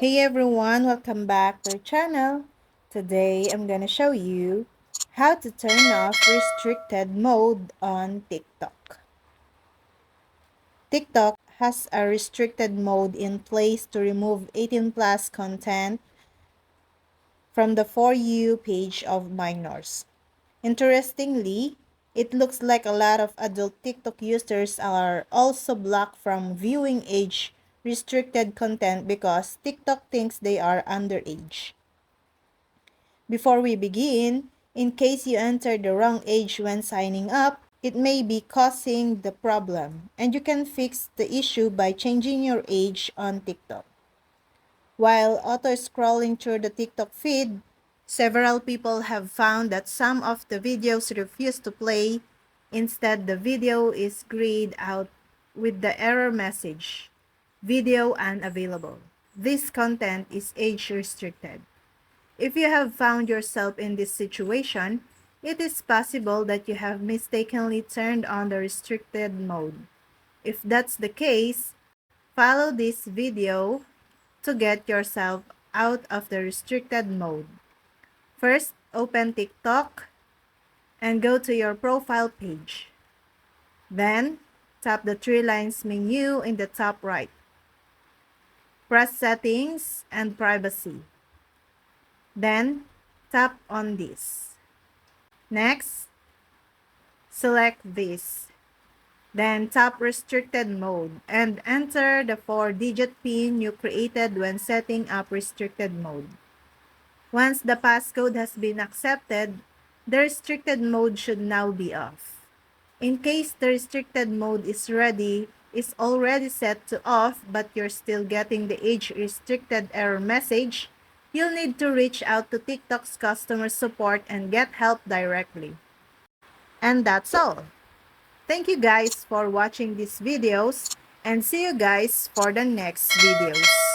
Hey everyone, welcome back to our channel. Today I'm gonna show you how to turn off restricted mode on TikTok. TikTok has a restricted mode in place to remove 18 plus content from the For You page of minors. Interestingly, it looks like a lot of adult TikTok users are also blocked from viewing age restricted content because TikTok thinks they are underage. Before we begin, in case you entered the wrong age when signing up, it may be causing the problem, and you can fix the issue by changing your age on TikTok. While auto-scrolling through the TikTok feed, several people have found that some of the videos refuse to play. Instead, the video is grayed out with the error message, "Video unavailable." This content is age restricted. If you have found yourself in this situation, it is possible that you have mistakenly turned on the restricted mode. If that's the case, follow this video to get yourself out of the restricted mode. First, open TikTok and go to your profile page. Then, tap the three lines menu in the top right. Press Settings and Privacy. Then, tap on this. Next, select this. Then tap Restricted Mode and enter the 4-digit PIN you created when setting up restricted mode. Once the passcode has been accepted, the restricted mode should now be off. In case the restricted mode is already set to off but you're still getting the age restricted error message, you'll need to reach out to TikTok's customer support and get help directly. And that's all. Thank you guys for watching these videos and see you guys for the next videos.